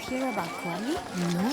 hear about Kwani? No?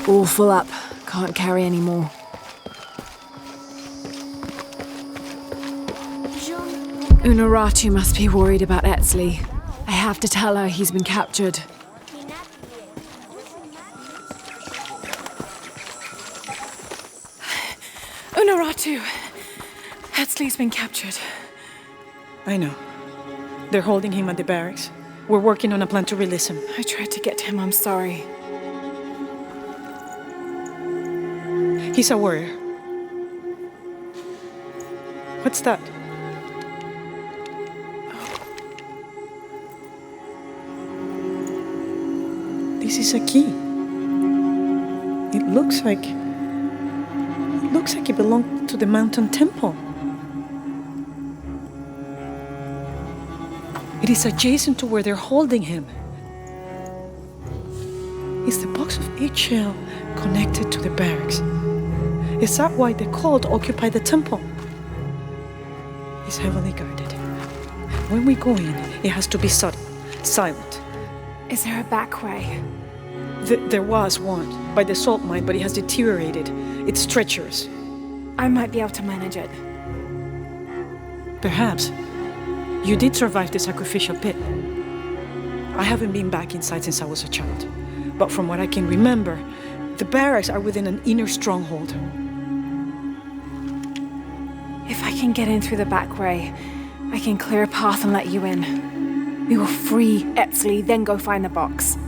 All full up. Can't carry any more. Unuratu must be worried about Etzli. I have to tell her he's been captured. Unuratu! Etzli's been captured. I know. They're holding him at the barracks. We're working on a plan to release him. I tried to get to him, I'm sorry. He's a warrior. What's that? This is a key. It looks like it belonged to the mountain temple. It is adjacent to where they're holding him. Is the box of eggshell connected to the barracks? Is that why the cult occupied the temple? It's heavily guarded. When we go in, it has to be subtle, silent. Is there a back way? There was one, by the salt mine, but it has deteriorated. It's treacherous. I might be able to manage it. Perhaps. You did survive the sacrificial pit. I haven't been back inside since I was a child. But from what I can remember, the barracks are within an inner stronghold. If I can get in through the back way, I can clear a path and let you in. We will free Etzli, then go find the box.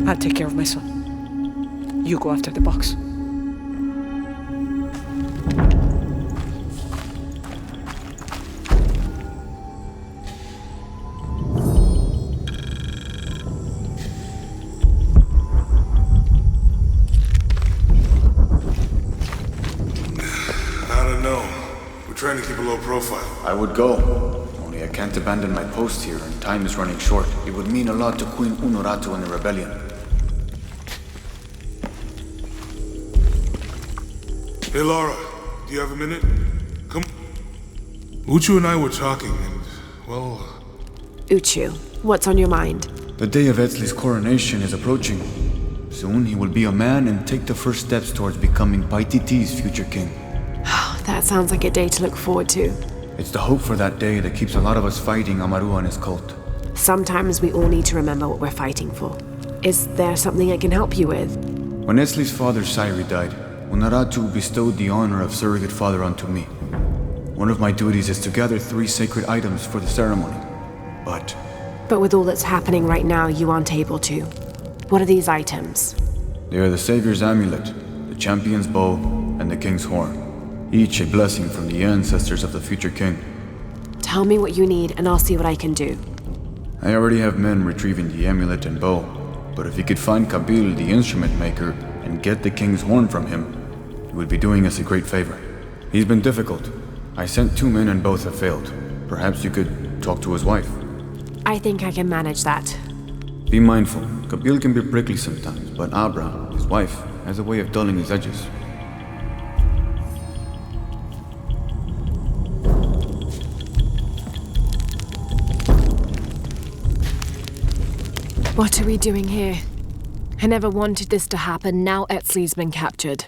I'll take care of my son. You go after the box. Trying to keep a low profile. I would go, only I can't abandon my post here and time is running short. It would mean a lot to Queen Unuratu and the rebellion. Hey Laura, do you have a minute? Come. Uchu and I were talking and, well... Uchu, what's on your mind? The day of Etzli's coronation is approaching. Soon he will be a man and take the first steps towards becoming Paititi's future king. That sounds like a day to look forward to. It's the hope for that day that keeps a lot of us fighting Amaru and his cult. Sometimes we all need to remember what we're fighting for. Is there something I can help you with? When Etzli's father Sairi died, Unuratu bestowed the honor of surrogate father onto me. One of my duties is to gather 3 sacred items for the ceremony. But with all that's happening right now, you aren't able to. What are these items? They are the Savior's Amulet, the Champion's Bow, and the King's Horn. Each a blessing from the ancestors of the future king. Tell me what you need and I'll see what I can do. I already have men retrieving the amulet and bow, but if you could find Kabil, the instrument maker, and get the king's horn from him, you would be doing us a great favor. He's been difficult. I sent 2 men and both have failed. Perhaps you could talk to his wife. I think I can manage that. Be mindful. Kabil can be prickly sometimes, but Abra, his wife, has a way of dulling his edges. What are we doing here? I never wanted this to happen. Now Etzli's been captured.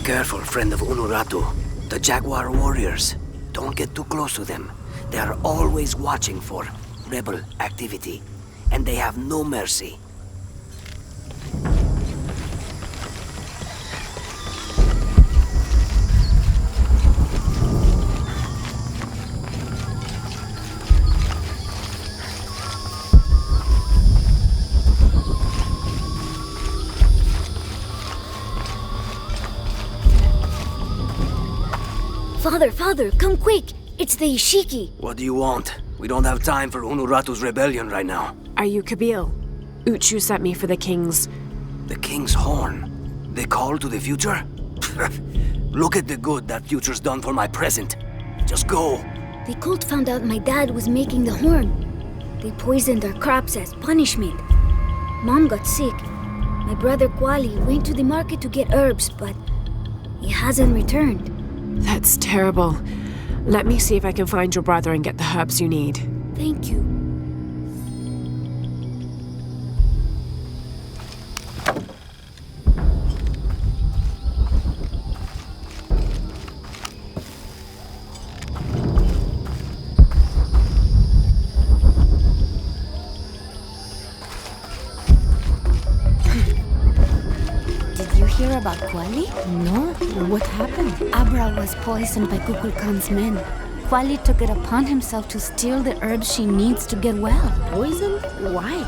Careful, friend of Unuratu. The Jaguar warriors. Don't get too close to them. They are always watching for rebel activity, and they have no mercy. Father, come quick! It's the Ishiki! What do you want? We don't have time for Unuratu's rebellion right now. Are you Kabil? Uchu sent me for the king's... The king's horn? The call to the future? Look at the good that future's done for my present. Just go. The cult found out my dad was making the horn. They poisoned our crops as punishment. Mom got sick. My brother Kwali went to the market to get herbs, but he hasn't returned. That's terrible. Let me see if I can find your brother and get the herbs you need. Thank you. Hear about Kwali? No? What happened? Abra was poisoned by Kukulkan's men. Kwali took it upon himself to steal the herbs she needs to get well. Poisoned? Why?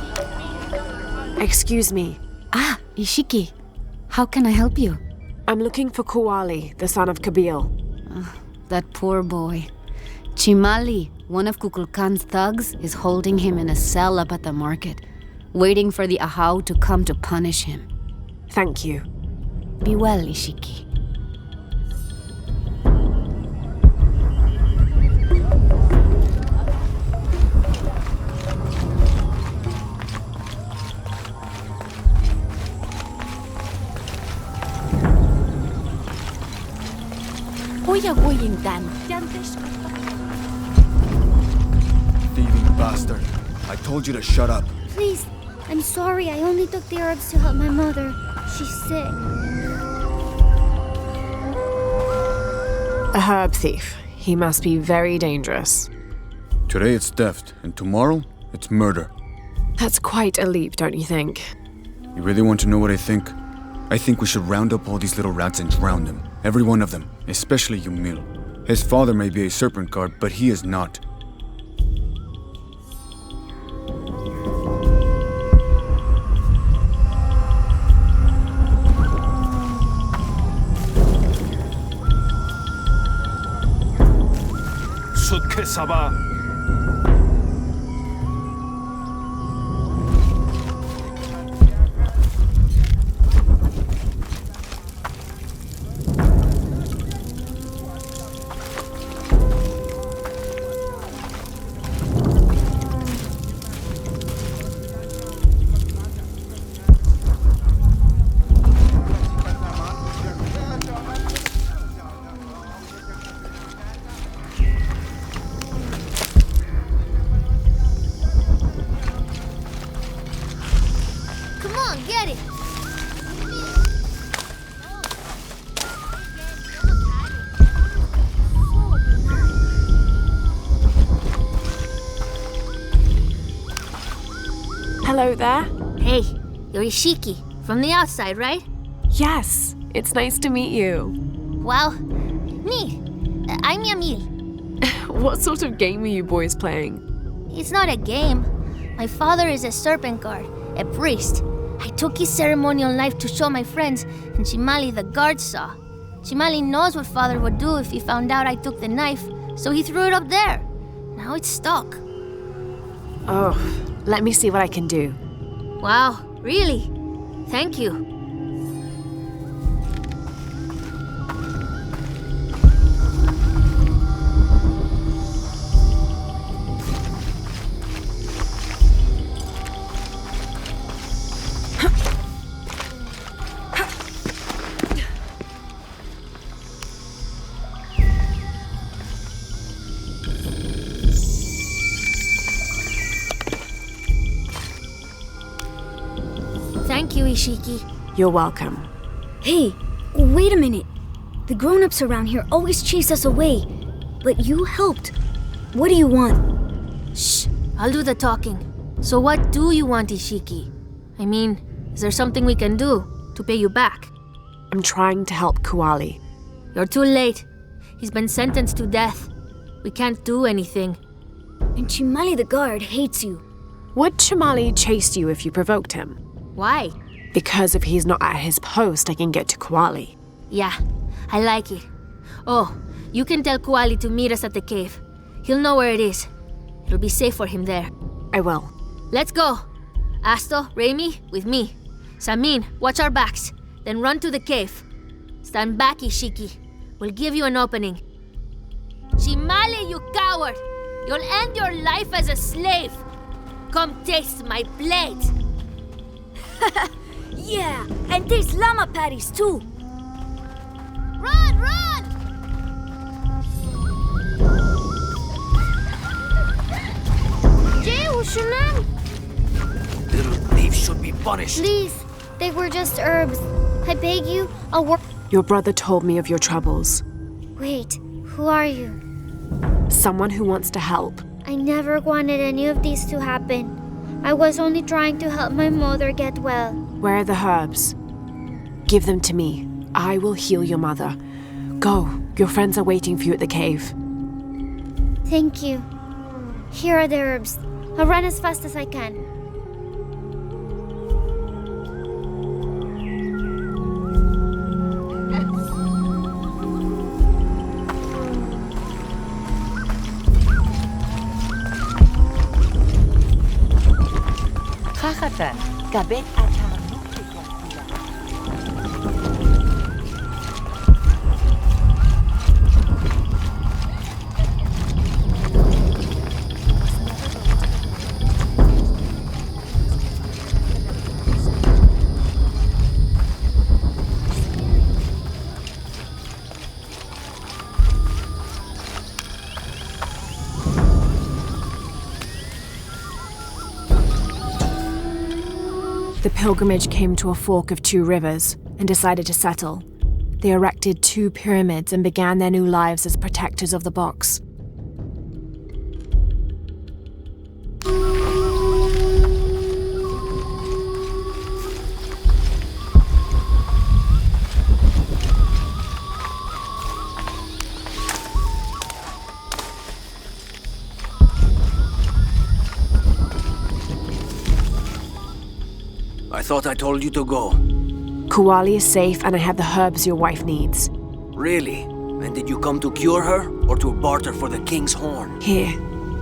Excuse me. Ah, Ishiki. How can I help you? I'm looking for Kuwali, the son of Kabil. That poor boy. Chimali, one of Kukulkan's thugs, is holding him in a cell up at the market, waiting for the Ahau to come to punish him. Thank you. Be well, Ishiki. Thieving bastard. I told you to shut up. Please, I'm sorry. I only took the herbs to help my mother. She's sick. A herb thief. He must be very dangerous. Today it's theft, and tomorrow it's murder. That's quite a leap, don't you think? You really want to know what I think? I think we should round up all these little rats and drown them. Every one of them, especially Yumil. His father may be a serpent guard, but he is not. Saba. Hello there. Hey, you're Ishiki, from the outside, right? Yes, it's nice to meet you. Well, me. I'm Yamil. What sort of game are you boys playing? It's not a game. My father is a serpent guard, a priest. I took his ceremonial knife to show my friends, and Chimali the guard saw. Chimali knows what father would do if he found out I took the knife, so he threw it up there. Now it's stuck. Oh, let me see what I can do. Wow, really? Thank you. Thank you, Ishiki. You're welcome. Hey, wait a minute. The grown-ups around here always chase us away. But you helped. What do you want? Shh, I'll do the talking. So what do you want, Ishiki? I mean, is there something we can do to pay you back? I'm trying to help Kuali. You're too late. He's been sentenced to death. We can't do anything. And Chimali the guard hates you. Would Chimali chase you if you provoked him? Why? Because if he's not at his post, I can get to Kuali. Yeah, I like it. Oh, you can tell Kuali to meet us at the cave. He'll know where it is. It'll be safe for him there. I will. Let's go. Asto, Raimi, with me. Samin, watch our backs. Then run to the cave. Stand back, Ishiki. We'll give you an opening. Chimali, you coward! You'll end your life as a slave. Come taste my blade. Yeah, and taste llama patties too. Run, run! Little thieves should be punished. Please, they were just herbs. I beg you, I'll work. Your brother told me of your troubles. Wait, who are you? Someone who wants to help. I never wanted any of these to happen. I was only trying to help my mother get well. Where are the herbs? Give them to me. I will heal your mother. Go. Your friends are waiting for you at the cave. Thank you. Here are the herbs. I'll run as fast as I can. The pilgrimage came to a fork of 2 rivers and decided to settle. They erected 2 pyramids and began their new lives as protectors of the box. I thought I told you to go. Kuali is safe and I have the herbs your wife needs. Really? And did you come to cure her, or to barter for the king's horn? Here,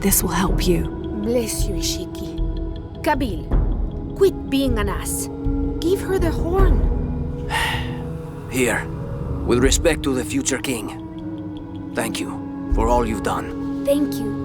this will help you. Bless you, Ishiki. Kabil, quit being an ass. Give her the horn. Here, with respect to the future king. Thank you for all you've done. Thank you.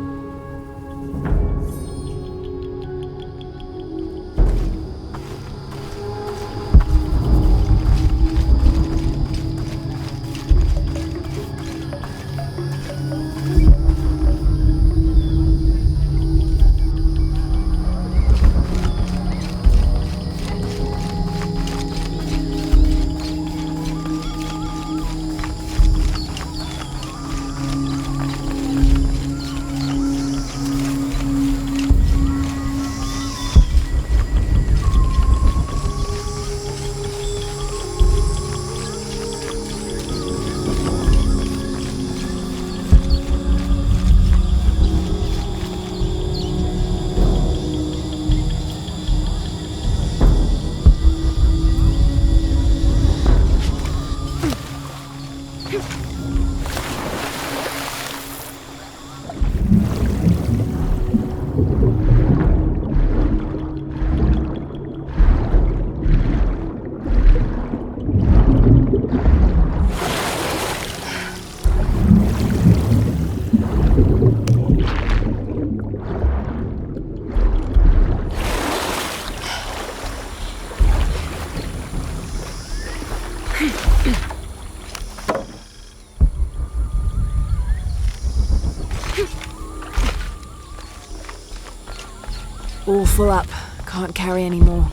All full up. Can't carry any more.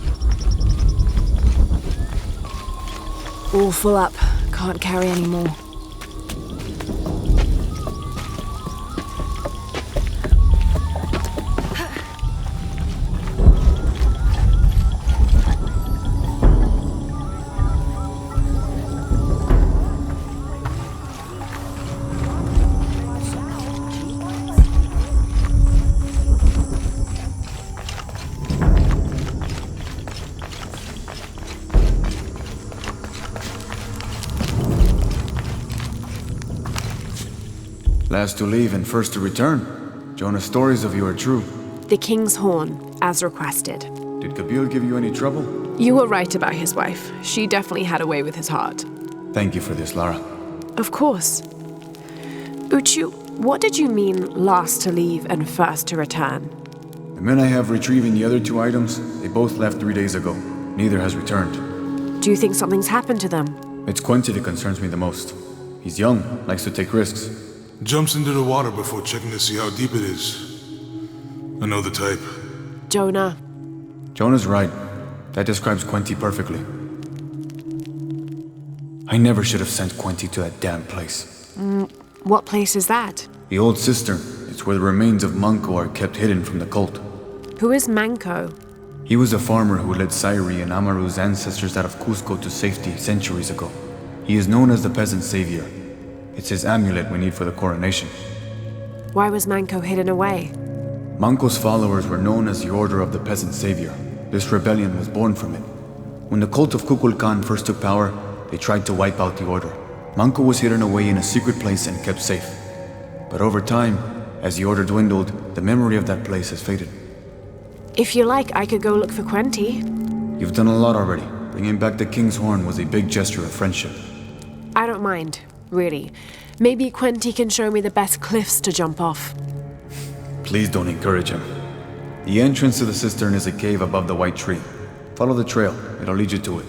All full up. Can't carry any more. Last to leave and first to return. Jonah's stories of you are true. The King's Horn, as requested. Did Kabil give you any trouble? You were right about his wife. She definitely had a way with his heart. Thank you for this, Lara. Of course. Uchu, what did you mean last to leave and first to return? The men I have retrieving the other 2 items, they both left 3 days ago. Neither has returned. Do you think something's happened to them? It's Quincy that concerns me the most. He's young, likes to take risks. Jumps into the water before checking to see how deep it is. I know the type. Jonah. Jonah's right. That describes Quincy perfectly. I never should have sent Quincy to that damn place. What place is that? The old cistern. It's where the remains of Manco are kept hidden from the cult. Who is Manco? He was a farmer who led Sairi and Amaru's ancestors out of Cusco to safety centuries ago. He is known as the peasant savior. It's his amulet we need for the coronation. Why was Manco hidden away? Manco's followers were known as the Order of the Peasant Savior. This rebellion was born from it. When the cult of Kukulkan first took power, they tried to wipe out the order. Manco was hidden away in a secret place and kept safe. But over time, as the order dwindled, the memory of that place has faded. If you like, I could go look for Quenti. You've done a lot already. Bringing back the King's Horn was a big gesture of friendship. I don't mind. Really. Maybe Quenti can show me the best cliffs to jump off. Please don't encourage him. The entrance to the cistern is a cave above the white tree. Follow the trail. It'll lead you to it.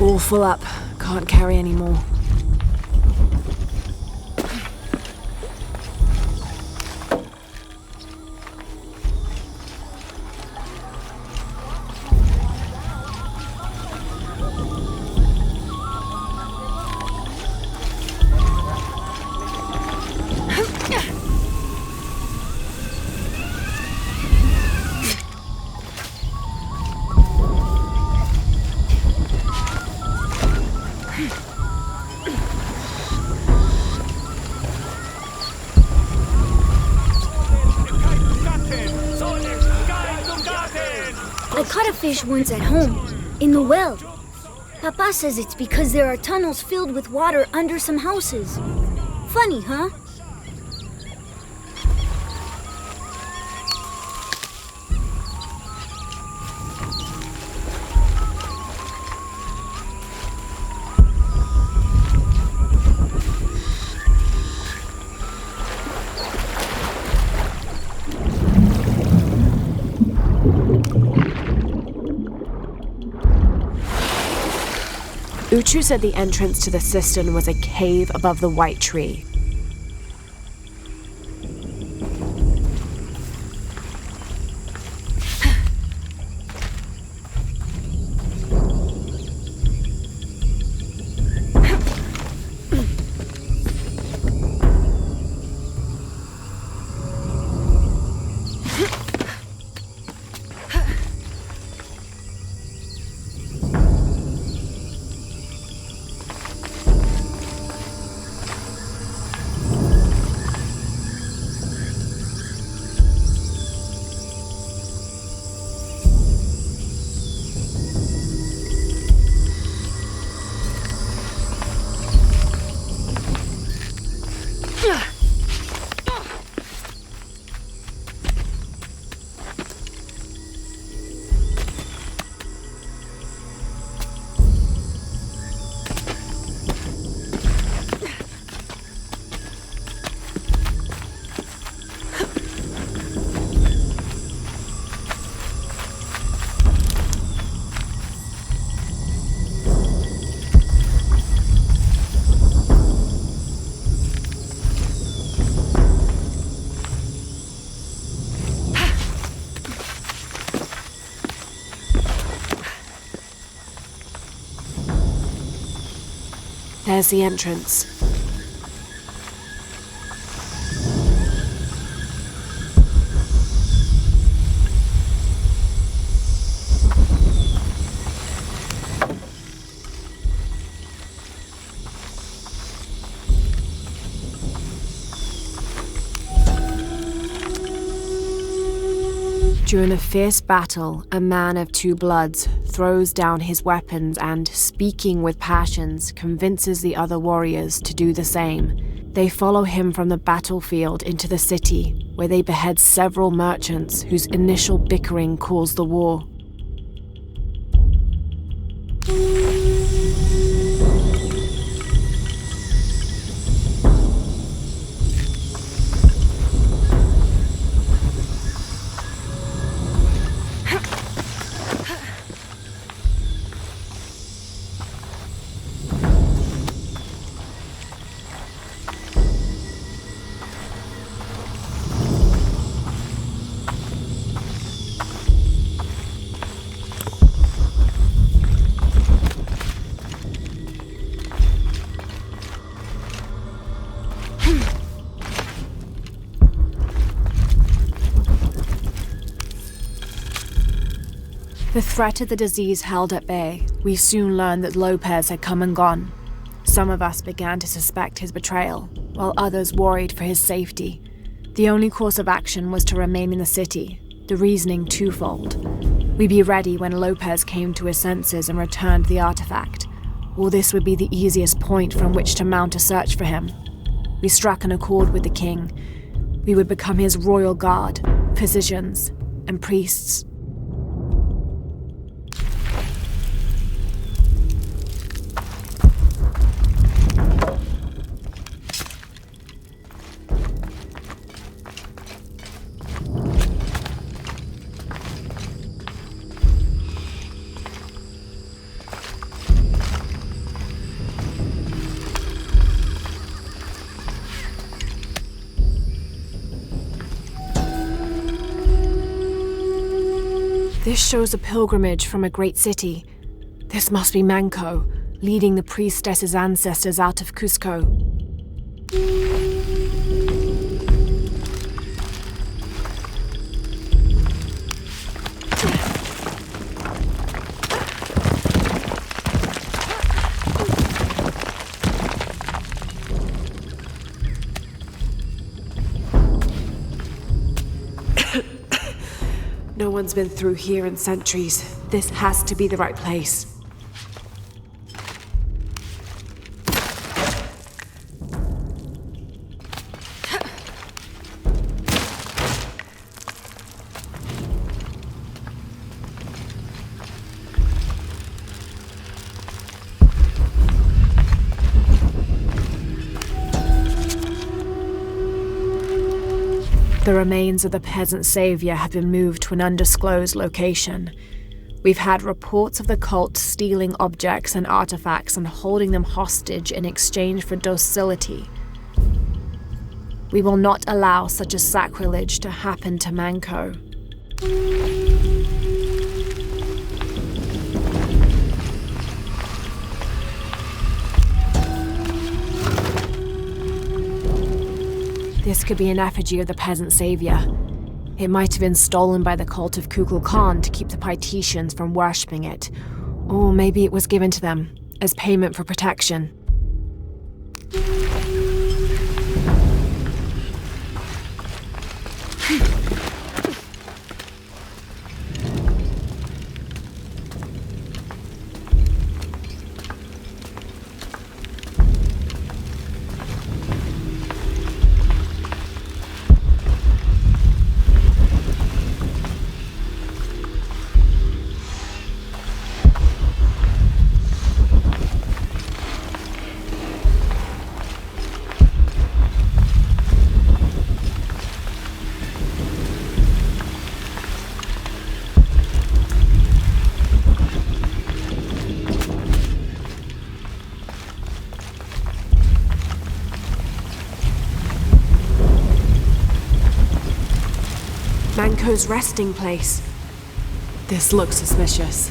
All full up. Can't carry any more. caught a fish once at home, in the well. Papa says it's because there are tunnels filled with water under some houses. Funny, huh? Uchu said the entrance to the cistern was a cave above the white tree. There's the entrance. During a fierce battle, a man of two bloods throws down his weapons and, speaking with passions, convinces the other warriors to do the same. They follow him from the battlefield into the city, where they behead several merchants whose initial bickering caused the war. The threat of the disease held at bay, we soon learned that Lopez had come and gone. Some of us began to suspect his betrayal, while others worried for his safety. The only course of action was to remain in the city, the reasoning twofold. We'd be ready when Lopez came to his senses and returned the artifact, or this would be the easiest point from which to mount a search for him. We struck an accord with the king. We would become his royal guard, physicians, and priests. This shows a pilgrimage from a great city. This must be Manco, leading the priestess's ancestors out of Cusco. No one's been through here in centuries. This has to be the right place. The remains of the peasant savior have been moved to an undisclosed location. We've had reports of the cult stealing objects and artifacts and holding them hostage in exchange for docility. We will not allow such a sacrilege to happen to Manco. This could be an effigy of the peasant savior. It might have been stolen by the cult of Kukulkan to keep the Paititians from worshipping it. Or maybe it was given to them as payment for protection. Manco's resting place. This looks suspicious.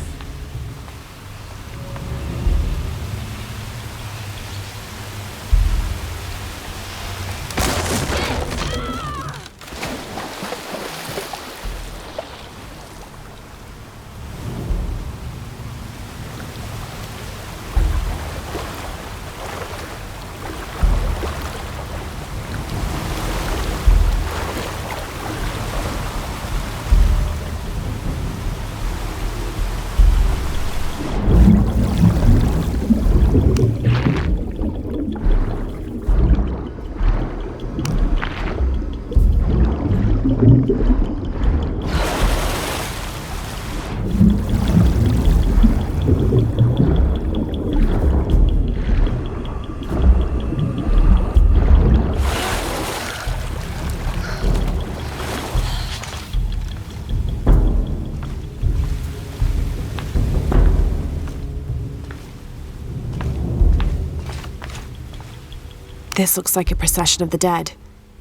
This looks like a procession of the dead.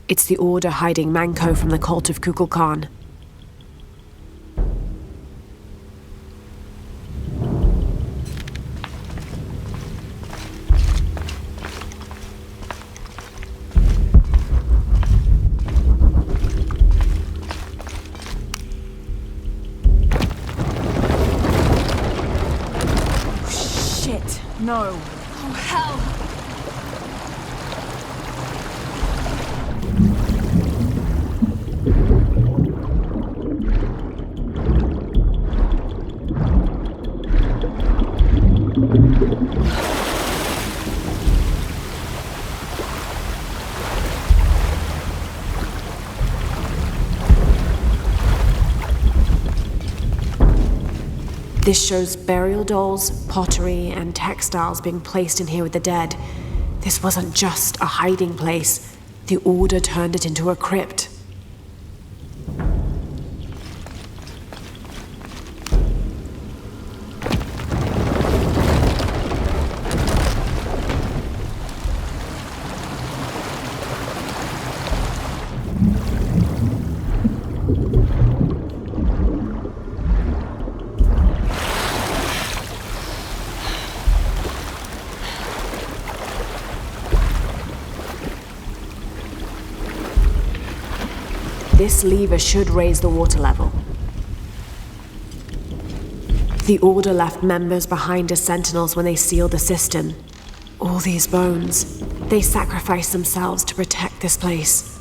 It's the Order hiding Manco from the cult of Kukulkan. Shit, no. Oh, hell! This shows burial dolls, pottery, and textiles being placed in here with the dead. This wasn't just a hiding place. The Order turned it into a crypt. This lever should raise the water level. The Order left members behind as sentinels when they sealed the cistern. All these bones, they sacrificed themselves to protect this place.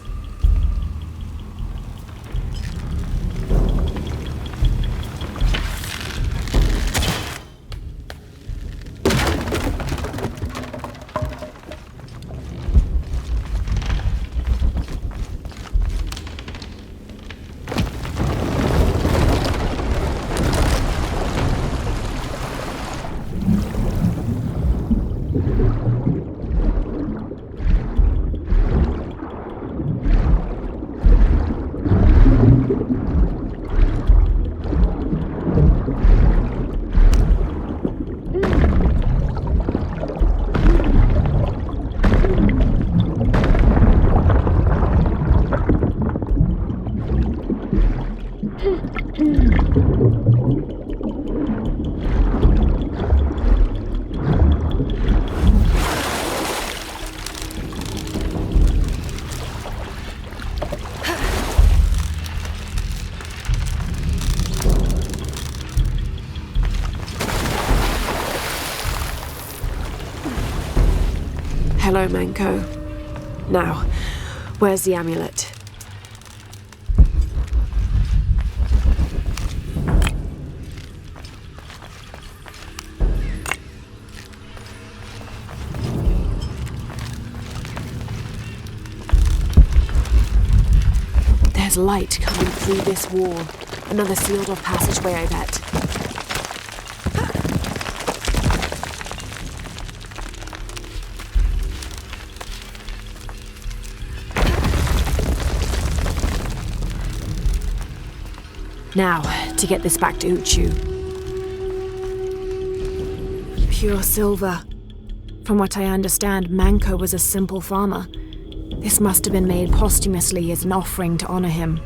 Hello, Manco. Now, where's the amulet? There's light coming through this wall. Another sealed-off passageway, I bet. Now, to get this back to Uchu. Pure silver. From what I understand, Manco was a simple farmer. This must have been made posthumously as an offering to honor him.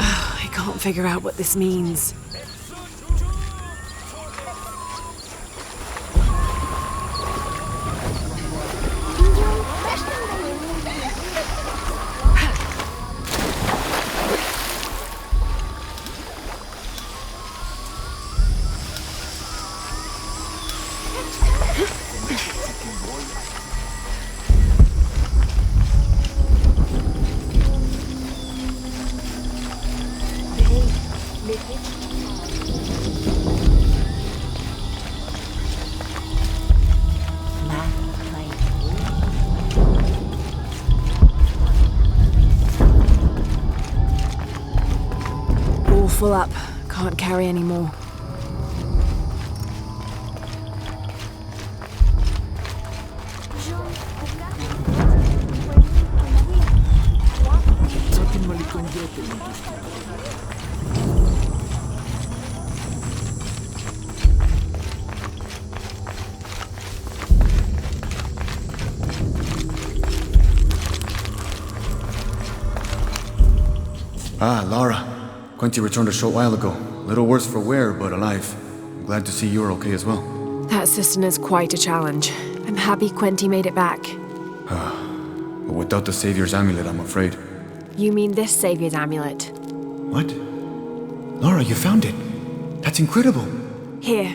I can't figure out what this means. Full up. Can't carry any more. Ah, Lara. Quinty returned a short while ago. Little worse for wear, but alive. I'm glad to see you're okay as well. That cistern is quite a challenge. I'm happy Quinty made it back. But without the Savior's amulet, I'm afraid. You mean this Savior's amulet? What? Lara, you found it. That's incredible. Here.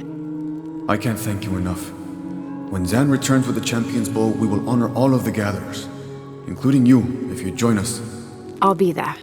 I can't thank you enough. When Zan returns with the Champion's Bow, we will honor all of the gatherers. including you if you join us. I'll be there.